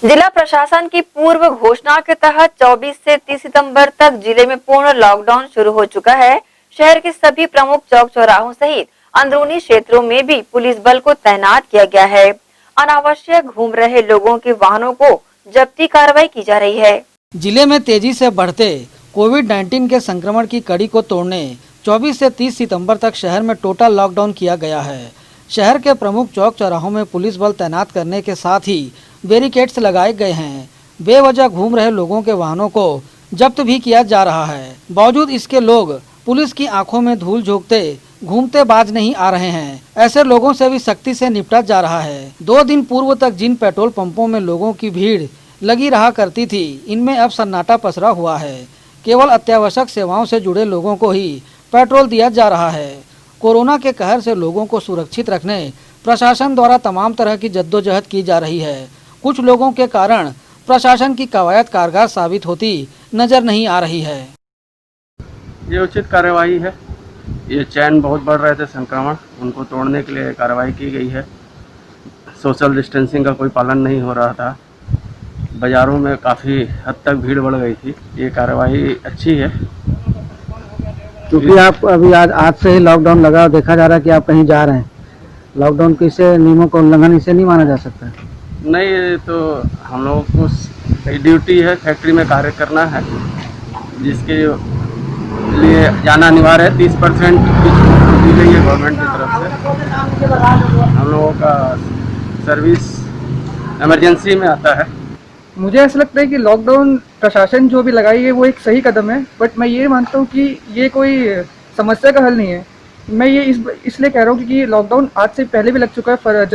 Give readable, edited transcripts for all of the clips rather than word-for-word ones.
जिला प्रशासन की पूर्व घोषणा के तहत 24 से 30 सितंबर तक जिले में पूर्ण लॉकडाउन शुरू हो चुका है। शहर के सभी प्रमुख चौक चौराहों सहित अंदरूनी क्षेत्रों में भी पुलिस बल को तैनात किया गया है। अनावश्यक घूम रहे लोगों के वाहनों को जब्ती कार्रवाई की जा रही है। जिले में तेजी से बढ़ते कोविड-19 के संक्रमण की कड़ी को तोड़ने 24 से 30 सितंबर तक शहर में टोटल लॉकडाउन किया गया है। शहर के प्रमुख चौक चौराहों में पुलिस बल तैनात करने के साथ ही बैरिकेड्स लगाए गए हैं। बेवजह घूम रहे लोगों के वाहनों को जब्त भी किया जा रहा है। बावजूद इसके लोग पुलिस की आंखों में धूल झोंकते घूमते बाज नहीं आ रहे हैं। ऐसे लोगों से भी सख्ती से निपटा जा रहा है। 2 दिन पूर्व तक जिन पेट्रोल पंपों में लोगों की भीड़ लगी रहा करती थी, इनमें अब सन्नाटा पसरा हुआ है। केवल अत्यावश्यक सेवाओं से जुड़े लोगों को ही पेट्रोल दिया जा रहा है। कोरोना के कहर से लोगों को सुरक्षित रखने प्रशासन द्वारा तमाम तरह की जद्दोजहद की जा रही है। कुछ लोगों के कारण प्रशासन की कवायद कारगर साबित होती नजर नहीं आ रही है। ये उचित कार्यवाही है। ये चैन बहुत बढ़ रहे थे संक्रमण, उनको तोड़ने के लिए कार्रवाई की गई है। सोशल डिस्टेंसिंग का कोई पालन नहीं हो रहा था। बाज़ारों में काफ़ी हद तक भीड़ बढ़ गई थी। ये कार्रवाई अच्छी है। क्योंकि आप अभी आज से ही लॉकडाउन लगा, देखा जा रहा है कि आप कहीं जा रहे हैं। लॉकडाउन के इसे नियमों का उल्लंघन इसे नहीं माना जा सकता। नहीं, ये तो हम लोगों को ड्यूटी है, फैक्ट्री में कार्य करना है, जिसके लिए जाना अनिवार्य है। 30% की छूट दी गई है गवर्नमेंट की तरफ से। हम लोगों का सर्विस इमरजेंसी में आता है। मुझे ऐसा लगता है कि लॉकडाउन प्रशासन जो भी लगाई है वो एक सही कदम है, बट मैं ये मानता हूँ कि ये कोई समस्या का हल नहीं है। मैं ये इसलिए कह रहा हूँ क्योंकि लॉकडाउन आज से पहले भी लग चुका है,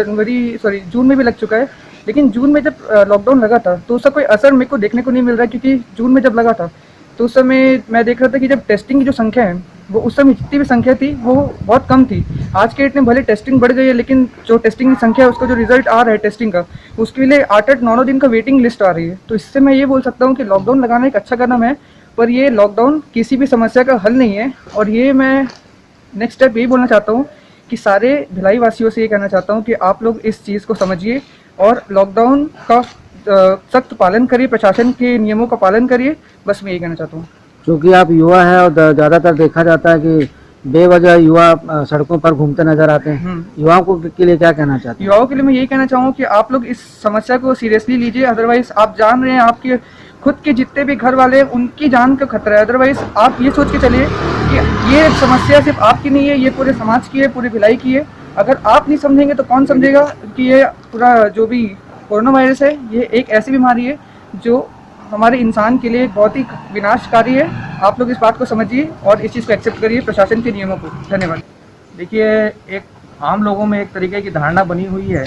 जून में भी लग चुका है। लेकिन जून में जब लॉकडाउन लगा था तो उसका कोई असर मेरे को देखने को नहीं मिल रहा है, क्योंकि जून में जब लगा था तो उस समय मैं देख रहा था कि जब टेस्टिंग की जो संख्या है वो उस समय जितनी भी संख्या थी वो बहुत कम थी। आज के डेट में भले टेस्टिंग बढ़ गई है, लेकिन जो टेस्टिंग की संख्या है उसका जो रिजल्ट आ रहा है टेस्टिंग का, उसके लिए 8-9 दिन का वेटिंग लिस्ट आ रही है। तो इससे मैं ये बोल सकता हूँ कि लॉकडाउन लगाना एक अच्छा कदम है, पर ये लॉकडाउन किसी भी समस्या का हल नहीं है। और ये मैं नेक्स्ट स्टेप यही बोलना चाहता हूँ कि सारे भिलाई वासियों से ये कहना चाहता हूँ कि आप लोग इस चीज़ को समझिए और लॉकडाउन का सख्त पालन करिए, प्रशासन के नियमों का पालन करिए। बस मैं यही कहना चाहता हूँ। क्योंकि आप युवा हैं और ज़्यादातर देखा जाता है कि बेवजह युवा सड़कों पर घूमते नजर आते हैं। युवाओं के लिए क्या कहना चाहते हैं? युवाओं के लिए मैं यही कहना चाहूँगा कि आप लोग इस समस्या को सीरियसली लीजिए। अदरवाइज आप जान रहे हैं आपके खुद के जितने भी घर वाले हैं उनकी जान का खतरा है। अदरवाइज आप ये सोच के चलिए कि ये समस्या सिर्फ आपकी नहीं है, ये पूरे समाज की है, पूरी भिलाई की है। अगर आप नहीं समझेंगे तो कौन समझेगा कि ये पूरा जो भी कोरोना वायरस है ये एक ऐसी बीमारी है जो हमारे इंसान के लिए बहुत ही विनाशकारी है। आप लोग इस बात को समझिए और इस चीज़ को एक्सेप्ट करिए, प्रशासन के नियमों को। धन्यवाद। देखिए, एक आम लोगों में एक तरीके की धारणा बनी हुई है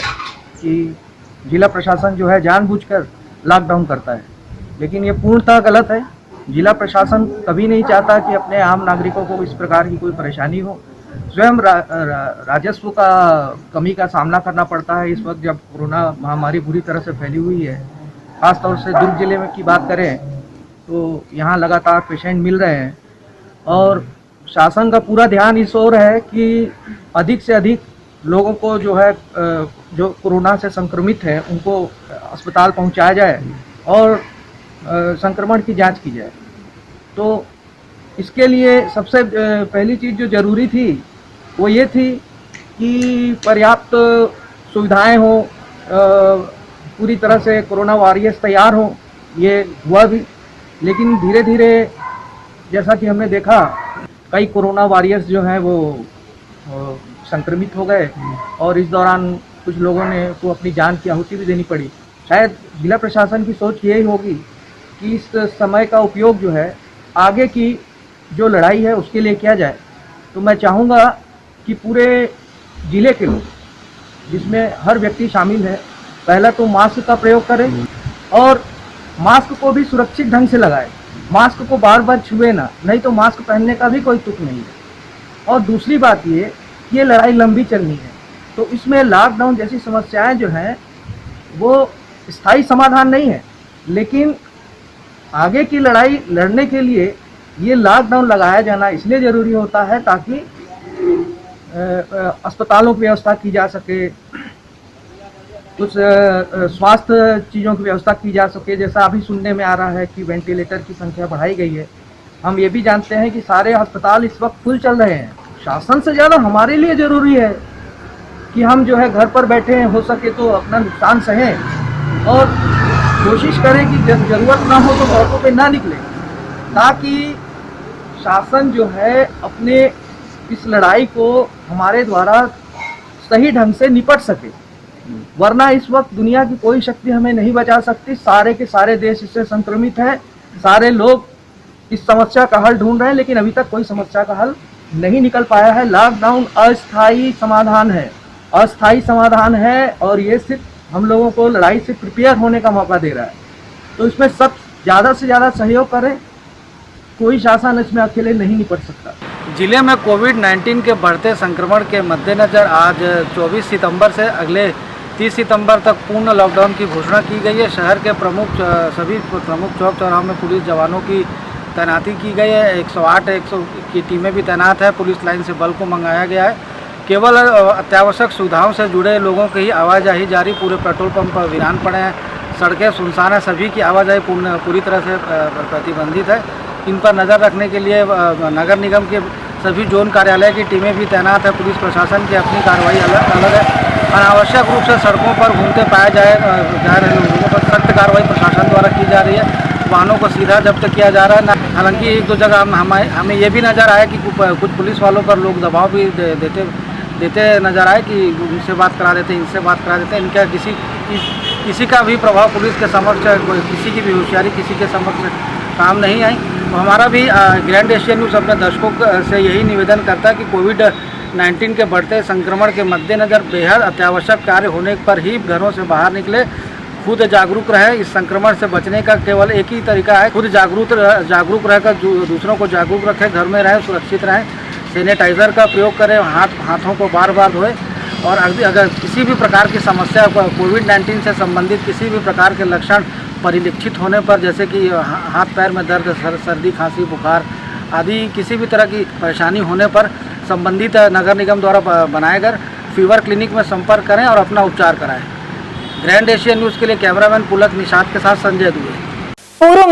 कि जिला प्रशासन जो है जानबूझकर लॉकडाउन करता है, लेकिन ये पूर्णतः गलत है। जिला प्रशासन कभी नहीं चाहता कि अपने आम नागरिकों को इस प्रकार की कोई परेशानी हो। स्वयं राजस्व का कमी का सामना करना पड़ता है इस वक्त जब कोरोना महामारी बुरी तरह से फैली हुई है। खासतौर से दुर्ग जिले में की बात करें तो यहाँ लगातार पेशेंट मिल रहे हैं और शासन का पूरा ध्यान इस ओर है कि अधिक से अधिक लोगों को जो है जो कोरोना से संक्रमित हैं उनको अस्पताल पहुँचाया जाए और संक्रमण की जांच की जाए। तो इसके लिए सबसे पहली चीज़ जो ज़रूरी थी वो ये थी कि पर्याप्त सुविधाएं हों, पूरी तरह से कोरोना वॉरियर्स तैयार हों। ये हुआ भी, लेकिन धीरे धीरे जैसा कि हमने देखा कई कोरोना वॉरियर्स जो हैं वो संक्रमित हो गए और इस दौरान कुछ लोगों ने को अपनी जान की आहुति भी देनी पड़ी। शायद जिला प्रशासन की सोच यही होगी कि इस समय का उपयोग जो है आगे की जो लड़ाई है उसके लिए किया जाए। तो मैं चाहूँगा कि पूरे ज़िले के लोग, जिसमें हर व्यक्ति शामिल है, पहला तो मास्क का प्रयोग करें और मास्क को भी सुरक्षित ढंग से लगाएं। मास्क को बार बार छुए ना, नहीं तो मास्क पहनने का भी कोई तुक नहीं है। और दूसरी बात ये लड़ाई लंबी चलनी है, तो इसमें लॉकडाउन जैसी समस्याएं जो हैं वो स्थायी समाधान नहीं है, लेकिन आगे की लड़ाई लड़ने के लिए ये लॉकडाउन लगाया जाना इसलिए ज़रूरी होता है ताकि अस्पतालों की व्यवस्था की जा सके, कुछ स्वास्थ्य चीज़ों की व्यवस्था की जा सके। जैसा अभी सुनने में आ रहा है कि वेंटिलेटर की संख्या बढ़ाई गई है। हम ये भी जानते हैं कि सारे अस्पताल इस वक्त फुल चल रहे हैं। शासन से ज़्यादा हमारे लिए ज़रूरी है कि हम जो है घर पर बैठे हैं, हो सके तो अपना नुकसान सहें और कोशिश करें कि जब ज़रूरत ना हो तो सड़कों पे ना निकलें, ताकि शासन जो है अपने इस लड़ाई को हमारे द्वारा सही ढंग से निपट सके। वरना इस वक्त दुनिया की कोई शक्ति हमें नहीं बचा सकती। सारे के सारे देश इससे संक्रमित हैं। सारे लोग इस समस्या का हल ढूंढ रहे हैं, लेकिन अभी तक कोई समस्या का हल नहीं निकल पाया है। लॉकडाउन अस्थायी समाधान है, अस्थायी समाधान है, और ये सिर्फ हम लोगों को लड़ाई से प्रिपेयर होने का मौका दे रहा है। तो इसमें सब ज़्यादा से ज़्यादा सहयोग करें। कोई शासन इसमें अकेले नहीं निपट सकता। जिले में कोविड-19 के बढ़ते संक्रमण के मद्देनज़र आज 24 सितंबर से अगले 30 सितंबर तक पूर्ण लॉकडाउन की घोषणा की गई है। शहर के सभी प्रमुख चौक चौराहों में पुलिस जवानों की तैनाती की गई है। 108 की टीमें भी तैनात है। पुलिस लाइन से बल को मंगाया गया है। केवल अत्यावश्यक सुविधाओं से जुड़े लोगों की ही आवाजाही जारी। पूरे पेट्रोल पंप वीरान पड़े हैं, सड़कें सुनसान है, सभी की आवाजाही पूरी तरह से प्रतिबंधित है। इन पर नज़र रखने के लिए नगर निगम के सभी जोन कार्यालय की टीमें भी तैनात है। पुलिस प्रशासन की अपनी कार्रवाई अलग है। अनावश्यक रूप से सड़कों पर घूमते पाए जा रहे लोगों पर सख्त कार्रवाई प्रशासन द्वारा की जा रही है। वाहनों को सीधा जब्त किया जा रहा है। हालांकि एक दो जगह हमें ये भी नज़र आया कि कुछ पुलिस वालों पर लोग दबाव भी देते नज़र आए कि उनसे बात करा देते, इनसे बात करा देते। इनका किसी का भी प्रभाव पुलिस के समक्ष, किसी की भी होशियारी किसी के समक्ष काम नहीं आई। तो हमारा भी ग्रैंड एशिया न्यूज़ अपने दर्शकों से यही निवेदन करता है कि कोविड-19 के बढ़ते संक्रमण के मद्देनज़र बेहद अत्यावश्यक कार्य होने पर ही घरों से बाहर निकले। खुद जागरूक रहे। इस संक्रमण से बचने का केवल एक ही तरीका है, खुद जागरूक रहकर दूसरों को जागरूक रखें। घर में रहें, सुरक्षित रहें, सैनिटाइज़र का प्रयोग करें, हाथों को बार बार धोएं। और अगर किसी भी प्रकार की समस्या कोविड-19 से संबंधित किसी भी प्रकार के लक्षण परिलक्षित होने पर, जैसे कि हाथ पैर में दर्द, सर्दी, खांसी, बुखार आदि किसी भी तरह की परेशानी होने पर संबंधित नगर निगम द्वारा बनाए गए फीवर क्लिनिक में संपर्क करें और अपना उपचार कराएं। ग्रैंड एशिया न्यूज़ के लिए कैमरामैन पुलक निषाद के साथ संजय दुबे। पूर्व